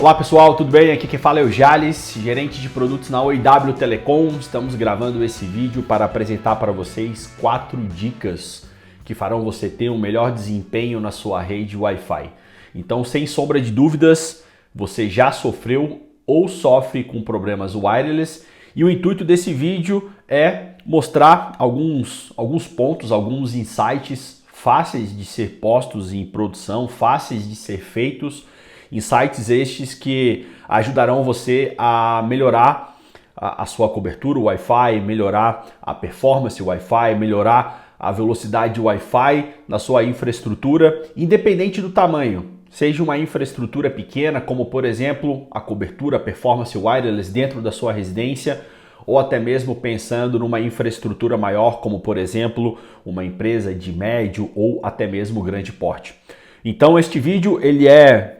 Olá pessoal, tudo bem? Aqui quem fala é o Jales, gerente de produtos na OIW Telecom. Estamos gravando esse vídeo para apresentar para vocês 4 dicas que farão você ter um melhor desempenho na sua rede Wi-Fi. Então, sem sombra de dúvidas, você já sofreu ou sofre com problemas wireless e o intuito desse vídeo é mostrar alguns pontos, alguns insights fáceis de ser postos em produção, fáceis de ser feitos. Insights estes que ajudarão você a melhorar a sua cobertura Wi-Fi, melhorar a performance Wi-Fi, melhorar a velocidade Wi-Fi na sua infraestrutura, independente do tamanho. Seja uma infraestrutura pequena, como por exemplo a cobertura, a performance wireless dentro da sua residência, ou até mesmo pensando numa infraestrutura maior, como por exemplo uma empresa de médio ou até mesmo grande porte. Então este vídeo ele é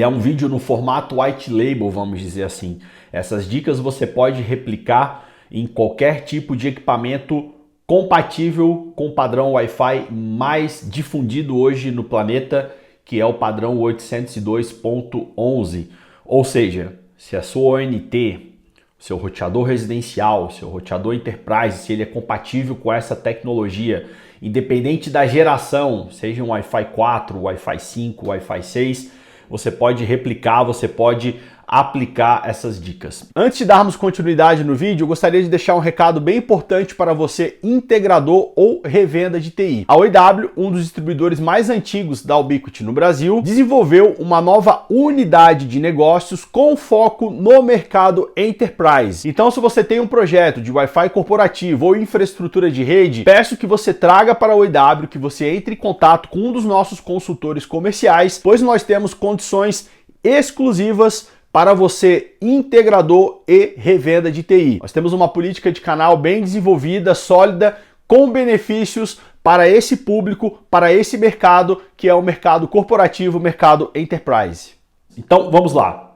um vídeo no formato white label, vamos dizer assim. Essas dicas você pode replicar em qualquer tipo de equipamento compatível com o padrão Wi-Fi mais difundido hoje no planeta, que é o padrão 802.11. Ou seja, se a sua ONT, seu roteador residencial, seu roteador enterprise, se ele é compatível com essa tecnologia, independente da geração, seja um Wi-Fi 4, Wi-Fi 5, Wi-Fi 6, você pode replicar, você pode aplicar essas dicas. Antes de darmos continuidade no vídeo, eu gostaria de deixar um recado bem importante para você, integrador ou revenda de TI. A OIW, um dos distribuidores mais antigos da Ubiquiti no Brasil, desenvolveu uma nova unidade de negócios com foco no mercado Enterprise. Então, se você tem um projeto de Wi-Fi corporativo ou infraestrutura de rede, peço que você traga para a OIW, que você entre em contato com um dos nossos consultores comerciais, pois nós temos condições exclusivas para você, integrador e revenda de TI. Nós temos uma política de canal bem desenvolvida, sólida, com benefícios para esse público, para esse mercado, que é o mercado corporativo, o mercado enterprise. Então, vamos lá.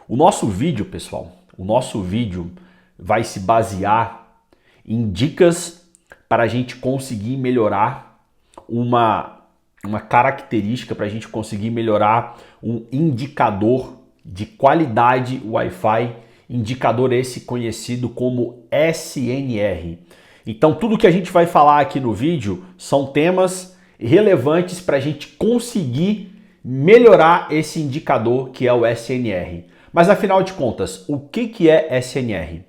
O nosso vídeo, pessoal, vai se basear em dicas para a gente conseguir melhorar uma característica, para a gente conseguir melhorar um indicador de qualidade Wi-Fi, indicador esse conhecido como SNR. Então tudo que a gente vai falar aqui no vídeo são temas relevantes para a gente conseguir melhorar esse indicador que é o SNR. Mas afinal de contas, o que é SNR?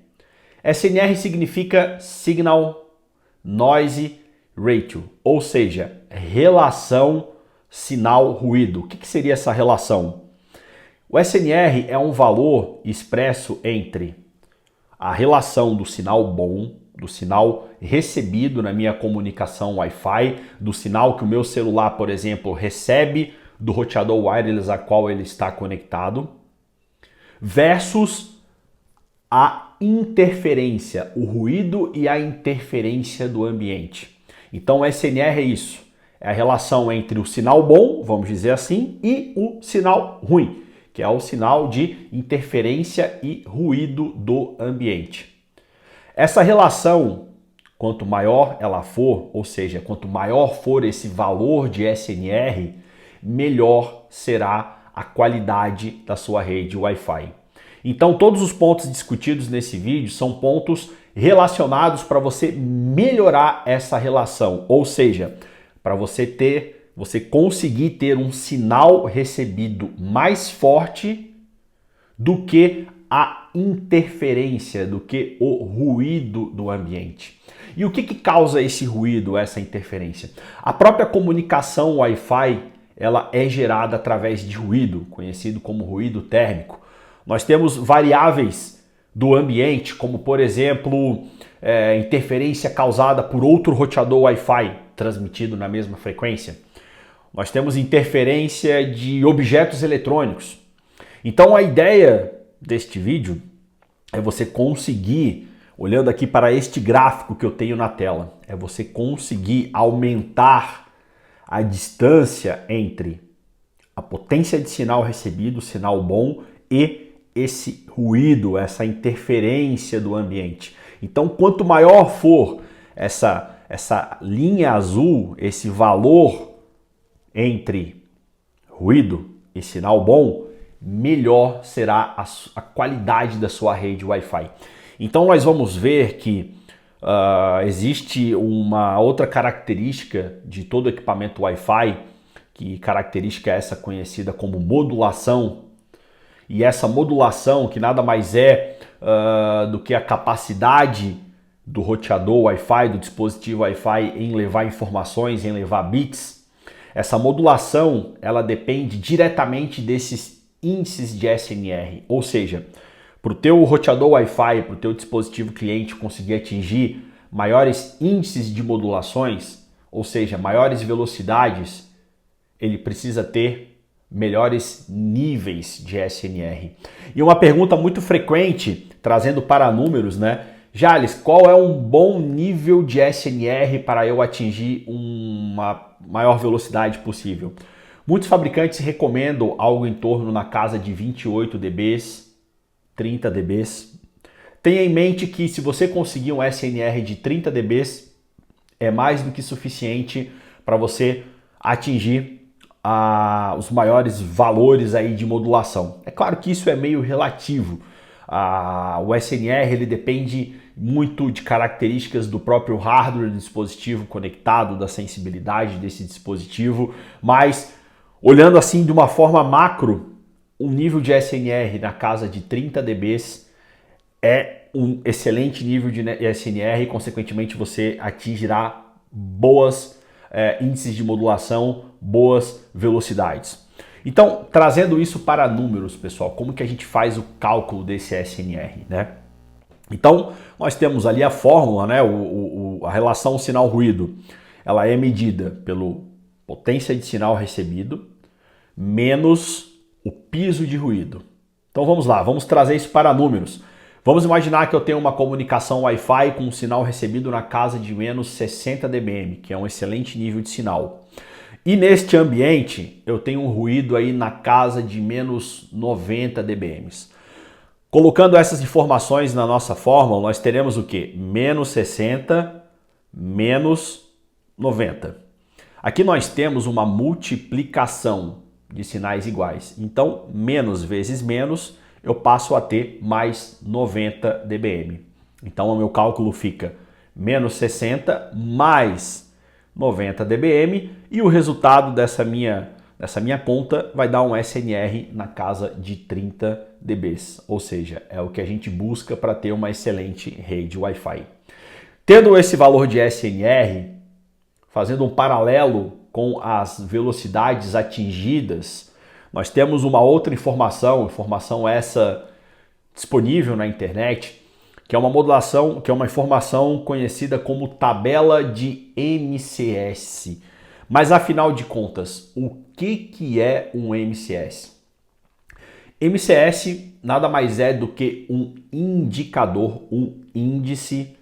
SNR significa Signal Noise Ratio, ou seja, relação sinal-ruído. O que seria essa relação? O SNR é um valor expresso entre a relação do sinal bom, do sinal recebido na minha comunicação Wi-Fi, do sinal que o meu celular, por exemplo, recebe do roteador wireless a qual ele está conectado, versus a interferência, o ruído e a interferência do ambiente. Então o SNR é isso, é a relação entre o sinal bom, vamos dizer assim, e o sinal ruim, que é o sinal de interferência e ruído do ambiente. Essa relação, quanto maior ela for, ou seja, quanto maior for esse valor de SNR, melhor será a qualidade da sua rede Wi-Fi. Então, todos os pontos discutidos nesse vídeo são pontos relacionados para você melhorar essa relação, ou seja, para você conseguir ter um sinal recebido mais forte do que a interferência, do que o ruído do ambiente. E o que causa esse ruído, essa interferência? A própria comunicação Wi-Fi, ela é gerada através de ruído, conhecido como ruído térmico. Nós temos variáveis do ambiente, como por exemplo, interferência causada por outro roteador Wi-Fi transmitido na mesma frequência. Nós temos interferência de objetos eletrônicos. Então a ideia deste vídeo é você conseguir, olhando aqui para este gráfico que eu tenho na tela, é você conseguir aumentar a distância entre a potência de sinal recebido, sinal bom, e esse ruído, essa interferência do ambiente. Então quanto maior for essa linha azul, esse valor entre ruído e sinal bom, melhor será a qualidade da sua rede Wi-Fi. Então nós vamos ver que existe uma outra característica de todo equipamento Wi-Fi, que característica é essa conhecida como modulação. E essa modulação, que nada mais é do que a capacidade do roteador Wi-Fi, do dispositivo Wi-Fi em levar informações, em levar bits. Essa modulação, ela depende diretamente desses índices de SNR, ou seja, para o teu roteador Wi-Fi, para o teu dispositivo cliente conseguir atingir maiores índices de modulações, ou seja, maiores velocidades, ele precisa ter melhores níveis de SNR. E uma pergunta muito frequente, trazendo para números, né? Jales, qual é um bom nível de SNR para eu atingir uma maior velocidade possível? Muitos fabricantes recomendam algo em torno na casa de 28 dBs, 30 dBs. Tenha em mente que se você conseguir um SNR de 30 dBs, é mais do que suficiente para você atingir os maiores valores aí de modulação. É claro que isso é meio relativo. O SNR ele depende muito de características do próprio hardware do dispositivo conectado, da sensibilidade desse dispositivo, mas olhando assim de uma forma macro, um nível de SNR na casa de 30 dBs é um excelente nível de SNR e consequentemente você atingirá boas índices de modulação, boas velocidades. Então, trazendo isso para números, pessoal, como que a gente faz o cálculo desse SNR, né? Então, nós temos ali a fórmula, né? A relação sinal-ruído, ela é medida pelo potência de sinal recebido menos o piso de ruído. Então vamos lá, vamos trazer isso para números. Vamos imaginar que eu tenho uma comunicação Wi-Fi com um sinal recebido na casa de menos 60 dBm, que é um excelente nível de sinal. E neste ambiente eu tenho um ruído aí na casa de menos 90 dBm. Colocando essas informações na nossa fórmula, nós teremos o quê? Menos 60 menos 90. Aqui nós temos uma multiplicação de sinais iguais. Então, menos vezes menos, eu passo a ter mais 90 dBm. Então, o meu cálculo fica menos 60 mais 90 dBm e o resultado dessa minha conta vai dar um SNR na casa de 30 dBs. Ou seja, é o que a gente busca para ter uma excelente rede Wi-Fi. Tendo esse valor de SNR, fazendo um paralelo com as velocidades atingidas, nós temos uma outra informação essa disponível na internet, que é uma modulação, que é uma informação conhecida como tabela de MCS. Mas afinal de contas, o que é um MCS? MCS nada mais é do que um indicador, um índice,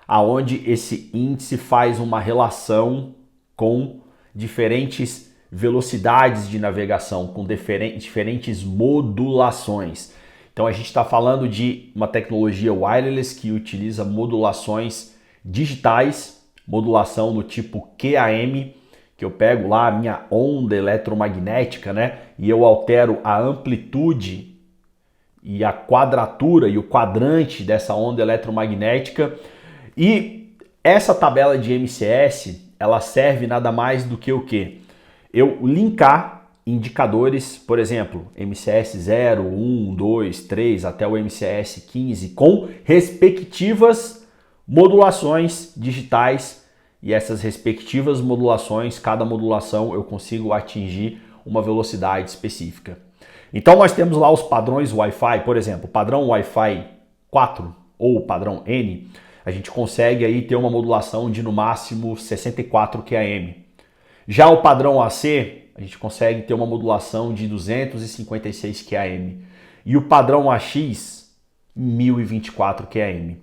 aonde esse índice faz uma relação com diferentes velocidades de navegação, com diferentes modulações. Então a gente está falando de uma tecnologia wireless que utiliza modulações digitais, modulação do tipo QAM, que eu pego lá a minha onda eletromagnética, né, e eu altero a amplitude e a quadratura e o quadrante dessa onda eletromagnética. E essa tabela de MCS, ela serve nada mais do que o quê? Eu linkar indicadores, por exemplo, MCS 0, 1, 2, 3 até o MCS 15 com respectivas modulações digitais, e essas respectivas modulações, cada modulação eu consigo atingir uma velocidade específica. Então nós temos lá os padrões Wi-Fi, por exemplo, o padrão Wi-Fi 4 ou o padrão N, a gente consegue aí ter uma modulação de no máximo 64 QAM. Já o padrão AC, a gente consegue ter uma modulação de 256 QAM. E o padrão AX, 1024 QAM.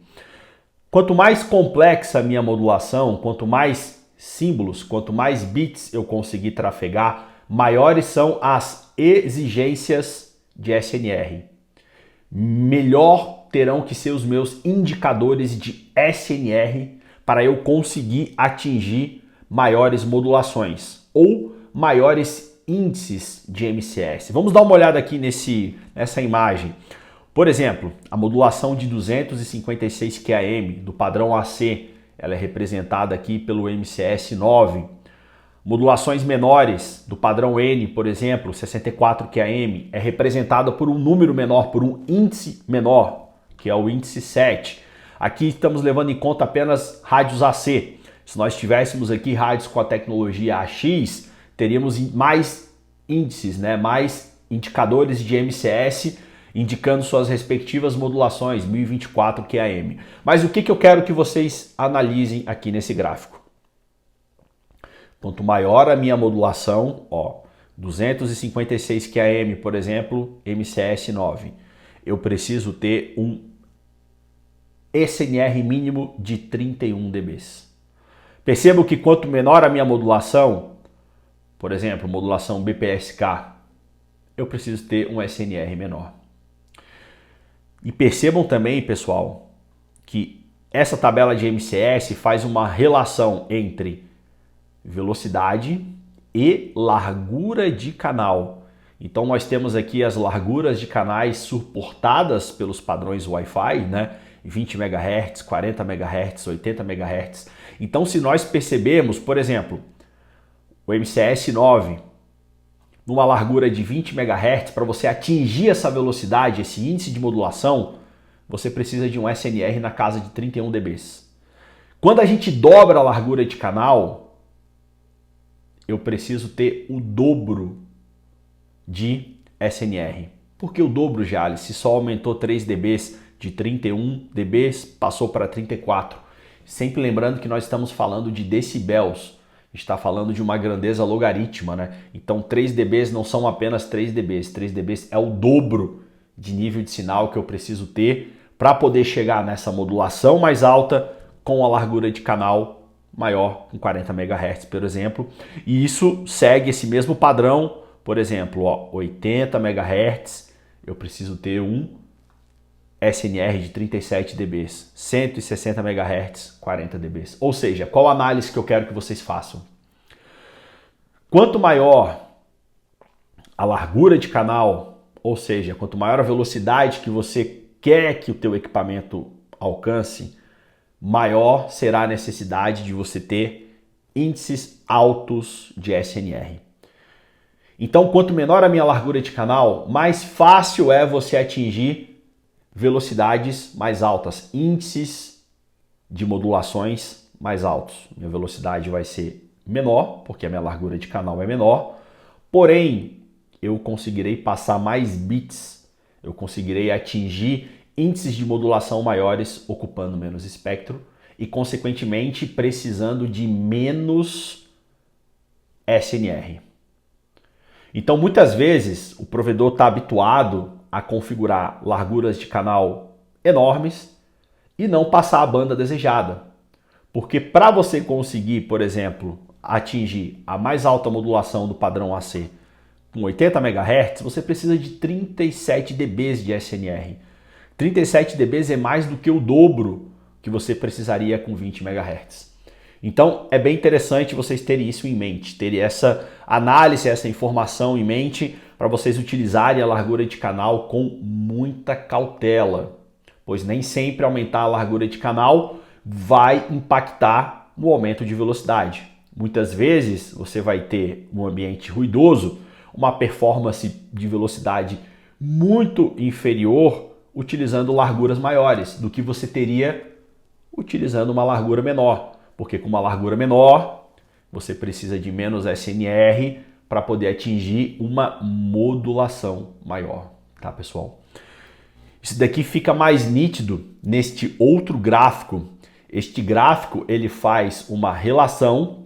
Quanto mais complexa a minha modulação, quanto mais símbolos, quanto mais bits eu conseguir trafegar, maiores são as exigências de SNR. Melhor terão que ser os meus indicadores de SNR para eu conseguir atingir maiores modulações ou maiores índices de MCS. Vamos dar uma olhada aqui nessa imagem. Por exemplo, a modulação de 256 QAM do padrão AC, ela é representada aqui pelo MCS 9. Modulações menores do padrão N, por exemplo, 64 QAM, é representada por um número menor, por um índice menor, que é o índice 7. Aqui estamos levando em conta apenas rádios AC. Se nós tivéssemos aqui rádios com a tecnologia AX, teríamos mais índices, né? Mais indicadores de MCS, indicando suas respectivas modulações, 1024 QAM. Mas o que eu quero que vocês analisem aqui nesse gráfico? Quanto maior a minha modulação, 256 QAM, por exemplo, MCS 9, eu preciso ter um SNR mínimo de 31 dB. Percebo que quanto menor a minha modulação, por exemplo, modulação BPSK, eu preciso ter um SNR menor. E percebam também, pessoal, que essa tabela de MCS faz uma relação entre velocidade e largura de canal. Então nós temos aqui as larguras de canais suportadas pelos padrões Wi-Fi, né? 20 MHz, 40 MHz, 80 MHz. Então se nós percebermos, por exemplo, o MCS 9, numa largura de 20 MHz, para você atingir essa velocidade, esse índice de modulação, você precisa de um SNR na casa de 31 dB. Quando a gente dobra a largura de canal, eu preciso ter o dobro de SNR. Por que o dobro, Jales? Se só aumentou 3 dB, de 31 dB passou para 34. Sempre lembrando que nós estamos falando de decibéis. Está falando de uma grandeza logarítmica, né? Então 3 dB não são apenas 3 dB. 3 dB é o dobro de nível de sinal que eu preciso ter para poder chegar nessa modulação mais alta com a largura de canal maior, com 40 MHz, por exemplo. E isso segue esse mesmo padrão. Por exemplo, 80 MHz, eu preciso ter um SNR de 37 dB, 160 MHz, 40 dB. Ou seja, qual a análise que eu quero que vocês façam? Quanto maior a largura de canal, ou seja, quanto maior a velocidade que você quer que o teu equipamento alcance, maior será a necessidade de você ter índices altos de SNR. Então, quanto menor a minha largura de canal, mais fácil é você atingir velocidades mais altas, índices de modulações mais altos. Minha velocidade vai ser menor, porque a minha largura de canal é menor, porém eu conseguirei passar mais bits, eu conseguirei atingir índices de modulação maiores, ocupando menos espectro e, consequentemente, precisando de menos SNR. Então, muitas vezes, o provedor está habituado a configurar larguras de canal enormes e não passar a banda desejada. Porque para você conseguir, por exemplo, atingir a mais alta modulação do padrão AC com 80 MHz, você precisa de 37 dB de SNR. 37 dB é mais do que o dobro que você precisaria com 20 MHz. Então é bem interessante vocês terem isso em mente, terem essa análise, essa informação em mente para vocês utilizarem a largura de canal com muita cautela, pois nem sempre aumentar a largura de canal vai impactar no aumento de velocidade. Muitas vezes você vai ter um ambiente ruidoso, uma performance de velocidade muito inferior utilizando larguras maiores do que você teria utilizando uma largura menor. Porque com uma largura menor, você precisa de menos SNR para poder atingir uma modulação maior, tá, pessoal? Isso daqui fica mais nítido neste outro gráfico. Este gráfico, ele faz uma relação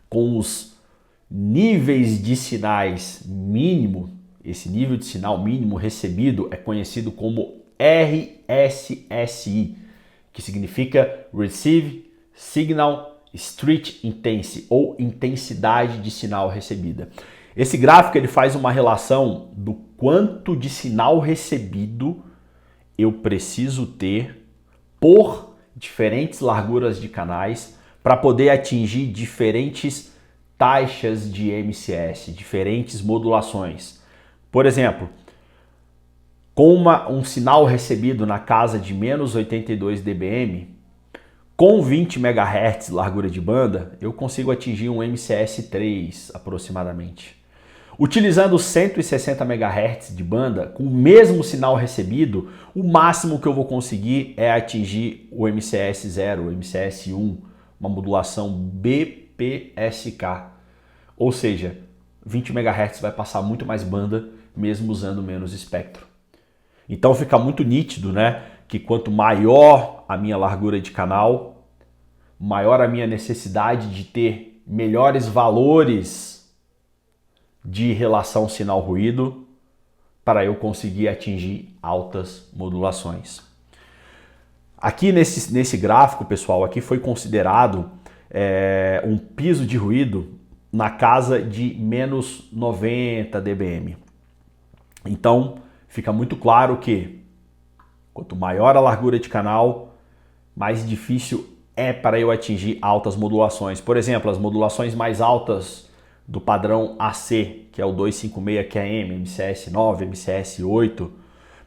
com os níveis de sinais mínimo. Esse nível de sinal mínimo recebido é conhecido como RSSI, que significa Receive Signal Street Intensity, ou intensidade de sinal recebida. Esse gráfico ele faz uma relação do quanto de sinal recebido eu preciso ter por diferentes larguras de canais para poder atingir diferentes taxas de MCS, diferentes modulações. Por exemplo, com um sinal recebido na casa de menos 82 dBm, com 20 MHz largura de banda, eu consigo atingir um MCS 3 aproximadamente. Utilizando 160 MHz de banda, com o mesmo sinal recebido, o máximo que eu vou conseguir é atingir o MCS 0, o MCS 1, uma modulação BPSK. Ou seja, 20 MHz vai passar muito mais banda, mesmo usando menos espectro. Então fica muito nítido, né, que quanto maior a minha largura de canal, maior a minha necessidade de ter melhores valores de relação sinal-ruído para eu conseguir atingir altas modulações. Aqui nesse gráfico, pessoal, aqui foi considerado um piso de ruído na casa de menos 90 dBm. Então, fica muito claro que quanto maior a largura de canal, mais difícil é para eu atingir altas modulações. Por exemplo, as modulações mais altas do padrão AC, que é o 256QM, MCS 9, MCS 8,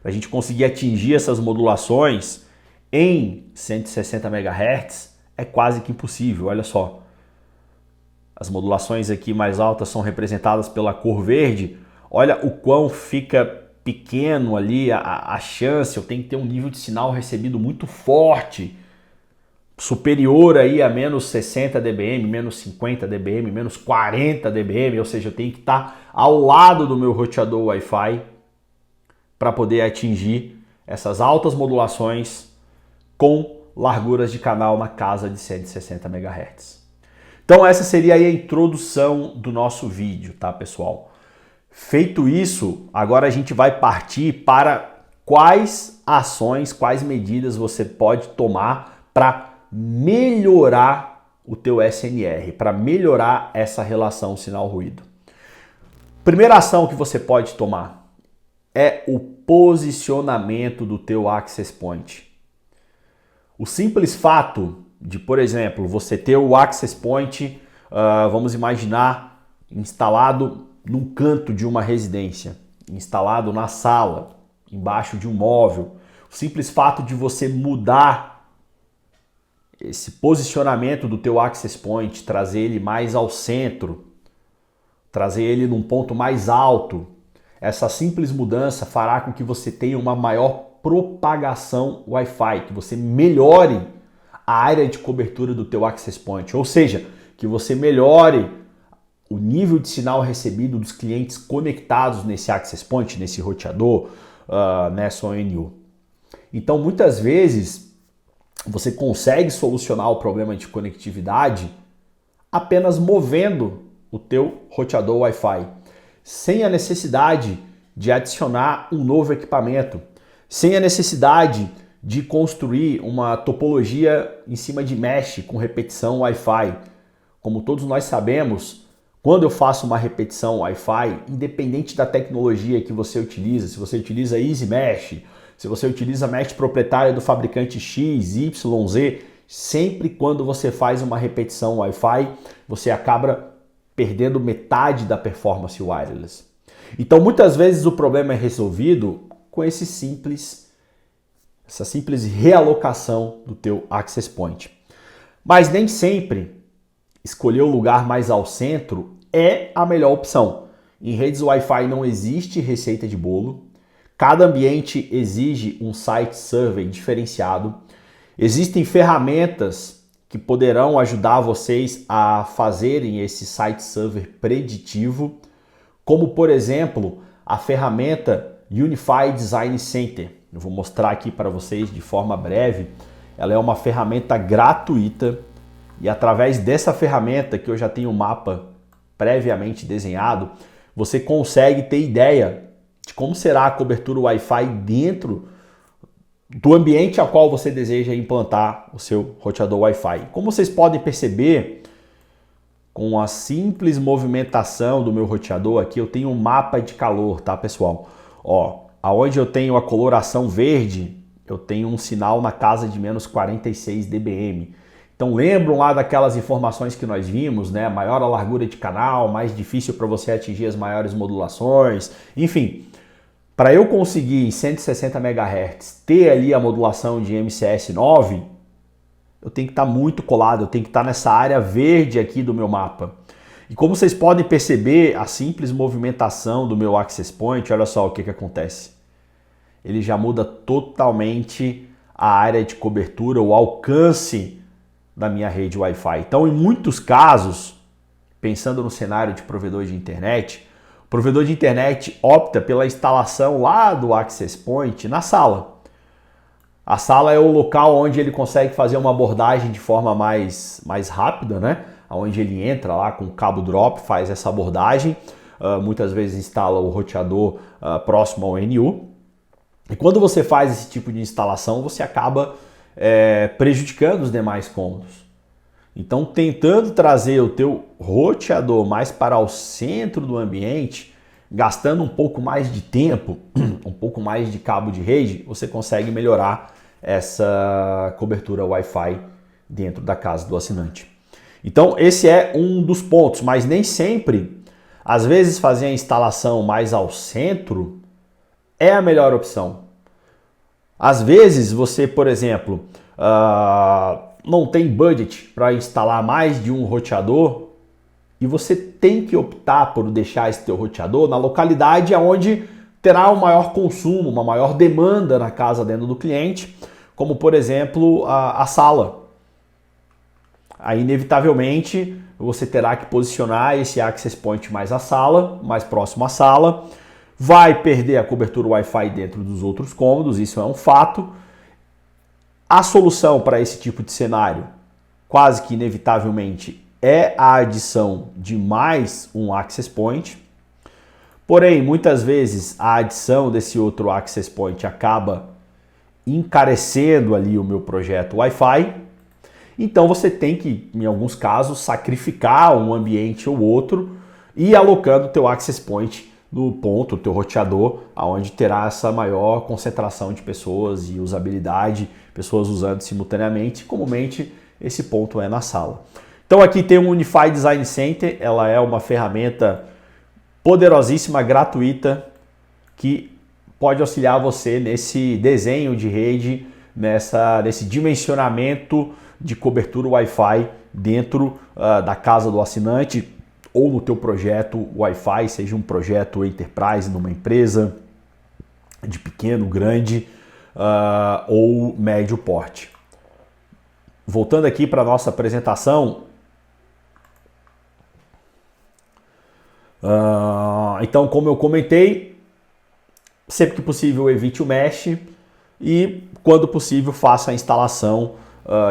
para a gente conseguir atingir essas modulações em 160 MHz é quase que impossível. Olha só, as modulações aqui mais altas são representadas pela cor verde. Olha o quão fica pequeno ali a chance. Eu tenho que ter um nível de sinal recebido muito forte, superior aí a menos 60 dBm, menos 50 dBm, menos 40 dBm, ou seja, eu tenho que estar ao lado do meu roteador Wi-Fi para poder atingir essas altas modulações com larguras de canal na casa de 160 MHz. Então essa seria aí a introdução do nosso vídeo, tá, pessoal? Feito isso, agora a gente vai partir para quais ações, quais medidas você pode tomar para melhorar o teu SNR, para melhorar essa relação sinal-ruído. Primeira ação que você pode tomar é o posicionamento do teu access point. O simples fato de, por exemplo, você ter o access point, vamos imaginar, instalado num canto de uma residência, instalado na sala, embaixo de um móvel. O simples fato de você mudar esse posicionamento do teu access point, trazer ele mais ao centro, trazer ele num ponto mais alto, essa simples mudança fará com que você tenha uma maior propagação Wi-Fi, que você melhore a área de cobertura do teu access point, ou seja, que você melhore o nível de sinal recebido dos clientes conectados nesse access point, nesse roteador, nessa ONU. Então, muitas vezes, você consegue solucionar o problema de conectividade apenas movendo o teu roteador Wi-Fi, sem a necessidade de adicionar um novo equipamento, sem a necessidade de construir uma topologia em cima de mesh com repetição Wi-Fi. Como todos nós sabemos, quando eu faço uma repetição Wi-Fi, independente da tecnologia que você utiliza, se você utiliza EasyMesh, se você utiliza mesh proprietário do fabricante X, Y, Z, sempre quando você faz uma repetição Wi-Fi, você acaba perdendo metade da performance wireless. Então, muitas vezes o problema é resolvido com essa simples realocação do teu access point. Mas nem sempre escolher o lugar mais ao centro é a melhor opção. Em redes Wi-Fi não existe receita de bolo. Cada ambiente exige um site survey diferenciado. Existem ferramentas que poderão ajudar vocês a fazerem esse site survey preditivo, como por exemplo a ferramenta Unified Design Center. Eu vou mostrar aqui para vocês de forma breve. Ela é uma ferramenta gratuita e através dessa ferramenta, que eu já tenho um mapa previamente desenhado, você consegue ter ideia de como será a cobertura Wi-Fi dentro do ambiente ao qual você deseja implantar o seu roteador Wi-Fi. Como vocês podem perceber, com a simples movimentação do meu roteador aqui, eu tenho um mapa de calor, tá, pessoal? Ó, aonde eu tenho a coloração verde, eu tenho um sinal na casa de menos 46 dBm. Então lembram lá daquelas informações que nós vimos, né? Maior a largura de canal, mais difícil para você atingir as maiores modulações, enfim. Para eu conseguir em 160 MHz ter ali a modulação de MCS 9, eu tenho que estar muito colado, eu tenho que estar nessa área verde aqui do meu mapa. E como vocês podem perceber, a simples movimentação do meu access point, olha só o que acontece. Ele já muda totalmente a área de cobertura, o alcance da minha rede Wi-Fi. Então, em muitos casos, pensando no cenário de provedor de internet, o provedor de internet opta pela instalação lá do access point na sala. A sala é o local onde ele consegue fazer uma abordagem de forma mais rápida, né? Onde ele entra lá com o cabo drop, faz essa abordagem, muitas vezes instala o roteador próximo ao NU. E quando você faz esse tipo de instalação, você acaba prejudicando os demais cômodos. Então, tentando trazer o teu roteador mais para o centro do ambiente, gastando um pouco mais de tempo, um pouco mais de cabo de rede, você consegue melhorar essa cobertura Wi-Fi dentro da casa do assinante. Então, esse é um dos pontos, mas nem sempre, às vezes fazer a instalação mais ao centro é a melhor opção. Às vezes você, por exemplo, não tem budget para instalar mais de um roteador e você tem que optar por deixar esse teu roteador na localidade onde terá um maior consumo, uma maior demanda na casa dentro do cliente, como por exemplo a sala. Aí inevitavelmente você terá que posicionar esse access point mais à sala, mais próximo à sala, vai perder a cobertura Wi-Fi dentro dos outros cômodos, isso é um fato. A solução para esse tipo de cenário, quase que inevitavelmente, é a adição de mais um access point. Porém, muitas vezes a adição desse outro access point acaba encarecendo ali o meu projeto Wi-Fi. Então você tem que, em alguns casos, sacrificar um ambiente ou outro e alocando o teu access point no ponto, o teu roteador, onde terá essa maior concentração de pessoas e usabilidade, pessoas usando simultaneamente. Comumente esse ponto é na sala. Então aqui tem o Unify Design Center, ela é uma ferramenta poderosíssima, gratuita, que pode auxiliar você nesse desenho de rede, nesse dimensionamento de cobertura Wi-Fi dentro da casa do assinante ou no teu projeto Wi-Fi, seja um projeto Enterprise numa empresa de pequeno, grande ou médio porte. Voltando aqui para a nossa apresentação, então, como eu comentei, sempre que possível evite o mesh e, quando possível, faça a instalação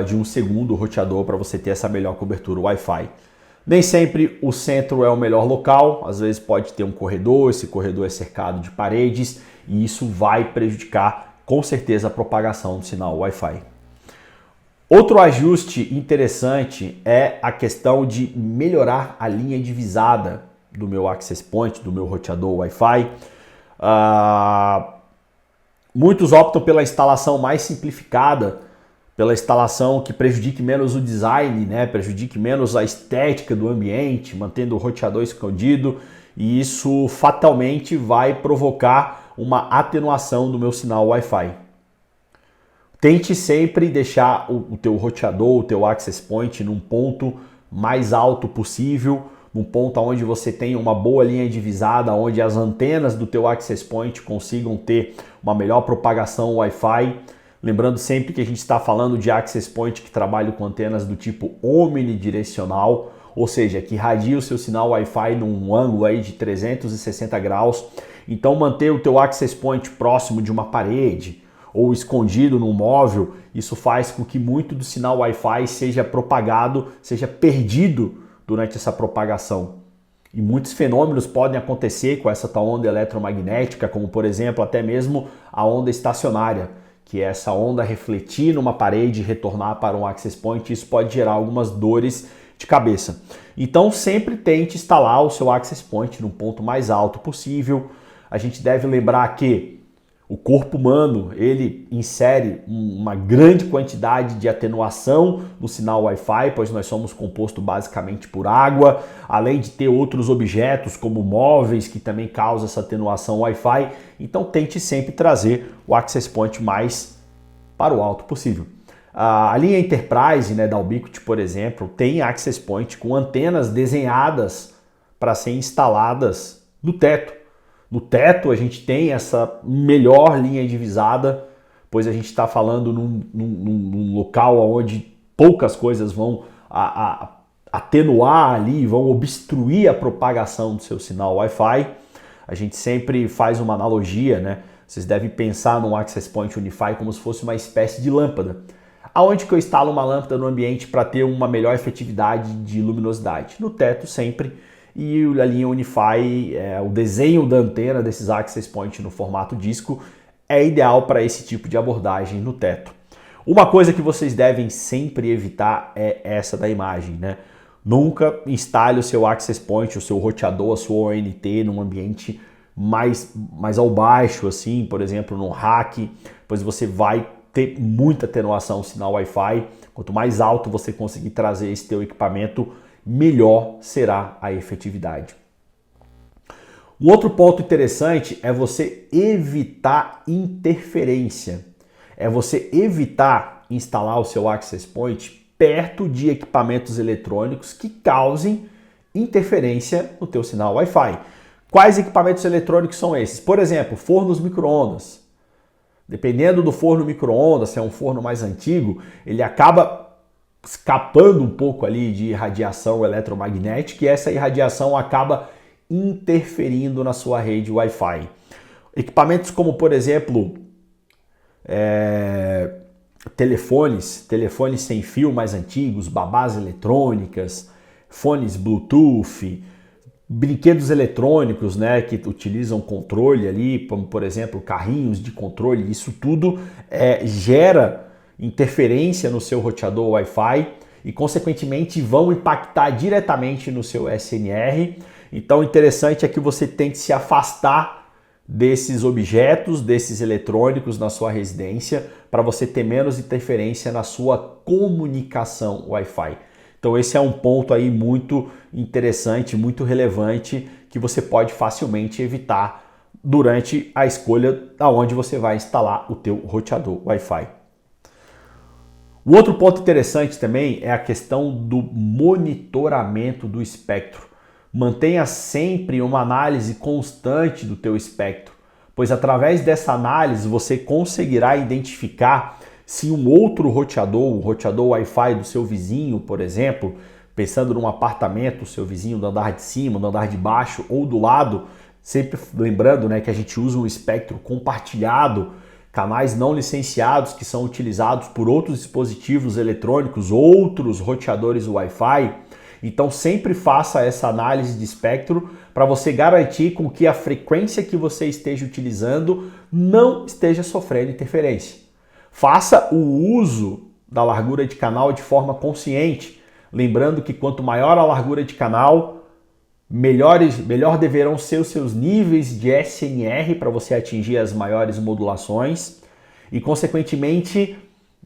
de um segundo roteador para você ter essa melhor cobertura Wi-Fi. Nem sempre o centro é o melhor local, às vezes pode ter um corredor, esse corredor é cercado de paredes e isso vai prejudicar com certeza a propagação do sinal Wi-Fi. Outro ajuste interessante é a questão de melhorar a linha divisada do meu access point, do meu roteador Wi-Fi. Muitos optam pela instalação mais simplificada, pela instalação que prejudique menos o design, né? Prejudique menos a estética do ambiente, mantendo o roteador escondido, e isso fatalmente vai provocar uma atenuação do meu sinal Wi-Fi. Tente sempre deixar o teu roteador, o teu access point num ponto mais alto possível, num ponto onde você tem uma boa linha divisada, onde as antenas do teu access point consigam ter uma melhor propagação Wi-Fi. Lembrando sempre que a gente está falando de access point que trabalha com antenas do tipo omnidirecional, ou seja, que radia o seu sinal Wi-Fi num ângulo aí de 360 graus. Então manter o teu access point próximo de uma parede ou escondido num móvel, isso faz com que muito do sinal Wi-Fi seja propagado, seja perdido durante essa propagação. E muitos fenômenos podem acontecer com essa tal onda eletromagnética, como por exemplo até mesmo a onda estacionária, que é essa onda refletir numa parede e retornar para um access point, isso pode gerar algumas dores de cabeça. Então sempre tente instalar o seu access point no ponto mais alto possível. A gente deve lembrar que O corpo humano, ele insere uma grande quantidade de atenuação no sinal Wi-Fi, pois nós somos composto basicamente por água, além de ter outros objetos como móveis que também causam essa atenuação Wi-Fi. Então tente sempre trazer o access point mais para o alto possível. A linha Enterprise, né, da Ubiquiti, por exemplo, tem access point com antenas desenhadas para serem instaladas no teto. No teto a gente tem essa melhor linha divisada, pois a gente está falando num local onde poucas coisas vão atenuar ali, vão obstruir a propagação do seu sinal Wi-Fi. A gente sempre faz uma analogia, né? Vocês devem pensar no Access Point Unify como se fosse uma espécie de lâmpada. Aonde que eu instalo uma lâmpada no ambiente para ter uma melhor efetividade de luminosidade? No teto sempre. E a linha Unify, o desenho da antena desses access point no formato disco é ideal para esse tipo de abordagem no teto. Uma coisa que vocês devem sempre evitar é essa da imagem, né? Nunca instale o seu access point, o seu roteador, a sua ONT num ambiente mais ao baixo, assim, por exemplo, no rack, pois você vai ter muita atenuação sinal Wi-Fi. Quanto mais alto você conseguir trazer esse teu equipamento, melhor será a efetividade. Um outro ponto interessante é você evitar interferência. É você evitar instalar o seu access point perto de equipamentos eletrônicos que causem interferência no teu sinal Wi-Fi. Quais equipamentos eletrônicos são esses? Por exemplo, fornos micro-ondas. Dependendo do forno micro-ondas, se é um forno mais antigo, ele acaba escapando um pouco ali de radiação eletromagnética e essa irradiação acaba interferindo na sua rede Wi-Fi. Equipamentos como, por exemplo, telefones sem fio mais antigos, babás eletrônicas, fones Bluetooth, brinquedos eletrônicos, né, que utilizam controle ali, como por exemplo carrinhos de controle, isso tudo gera interferência no seu roteador Wi-Fi e consequentemente vão impactar diretamente no seu SNR. Então o interessante é que você tente se afastar desses objetos, desses eletrônicos na sua residência para você ter menos interferência na sua comunicação Wi-Fi. Então esse é um ponto aí muito interessante, muito relevante que você pode facilmente evitar durante a escolha aonde você vai instalar o teu roteador Wi-Fi. O outro ponto interessante também é a questão do monitoramento do espectro. Mantenha sempre uma análise constante do teu espectro, pois através dessa análise você conseguirá identificar se um outro roteador, o roteador Wi-Fi do seu vizinho, por exemplo, pensando num apartamento, o seu vizinho do andar de cima, do andar de baixo ou do lado, sempre lembrando, né, que a gente usa um espectro compartilhado, canais não licenciados que são utilizados por outros dispositivos eletrônicos, outros roteadores Wi-Fi. Então sempre faça essa análise de espectro para você garantir com que a frequência que você esteja utilizando não esteja sofrendo interferência. Faça o uso da largura de canal de forma consciente, lembrando que quanto maior a largura de canal, melhor deverão ser os seus níveis de SNR para você atingir as maiores modulações e, consequentemente,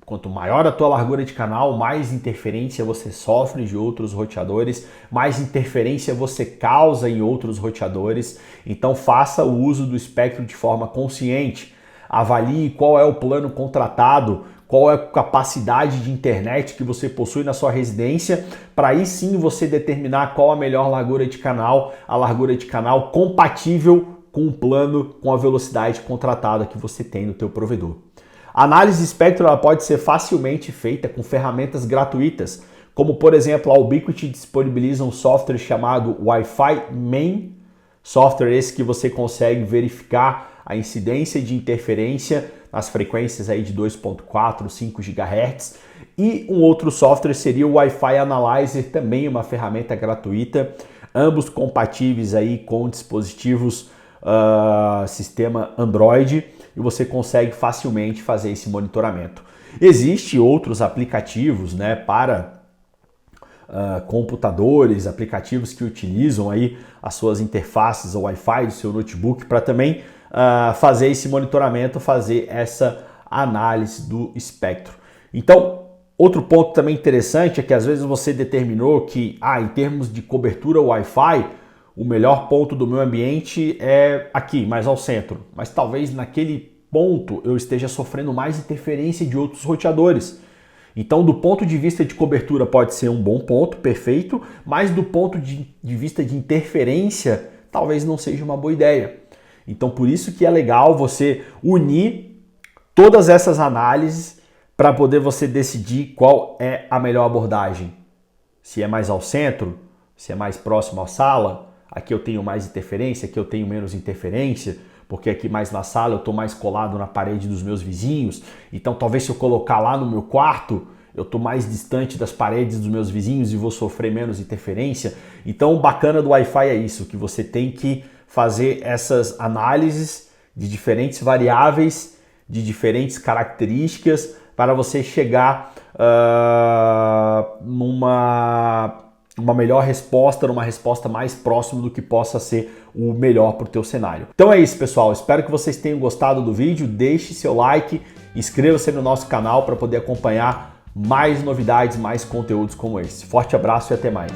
quanto maior a tua largura de canal, mais interferência você sofre de outros roteadores, mais interferência você causa em outros roteadores. Então faça o uso do espectro de forma consciente. Avalie qual é o plano contratado, qual é a capacidade de internet que você possui na sua residência, para aí sim você determinar qual a melhor largura de canal, a largura de canal compatível com o plano, com a velocidade contratada que você tem no teu provedor. A análise de espectro ela pode ser facilmente feita com ferramentas gratuitas, como por exemplo a Ubiquiti disponibiliza um software chamado Wi-Fi Main, software esse que você consegue verificar a incidência de interferência nas frequências aí de 2.4, 5 GHz. E um outro software seria o Wi-Fi Analyzer, também uma ferramenta gratuita, ambos compatíveis aí com dispositivos sistema Android, e você consegue facilmente fazer esse monitoramento. Existem outros aplicativos, né, para computadores, aplicativos que utilizam aí as suas interfaces Wi-Fi do seu notebook para também fazer esse monitoramento, fazer essa análise do espectro. Então, outro ponto também interessante é que às vezes você determinou que, em termos de cobertura Wi-Fi, o melhor ponto do meu ambiente é aqui, mais ao centro. Mas talvez naquele ponto eu esteja sofrendo mais interferência de outros roteadores. Então, do ponto de vista de cobertura pode ser um bom ponto, perfeito, mas do ponto de vista de interferência, talvez não seja uma boa ideia. Então, por isso que é legal você unir todas essas análises para poder você decidir qual é a melhor abordagem. Se é mais ao centro, se é mais próximo à sala, aqui eu tenho mais interferência, aqui eu tenho menos interferência, porque aqui mais na sala eu estou mais colado na parede dos meus vizinhos, então talvez se eu colocar lá no meu quarto, eu estou mais distante das paredes dos meus vizinhos e vou sofrer menos interferência. Então o bacana do Wi-Fi é isso, que você tem que fazer essas análises de diferentes variáveis, de diferentes características, para você chegar numa melhor resposta, numa resposta mais próxima do que possa ser o melhor para o teu cenário. Então é isso, pessoal. Espero que vocês tenham gostado do vídeo. Deixe seu like, inscreva-se no nosso canal para poder acompanhar mais novidades, mais conteúdos como esse. Forte abraço e até mais.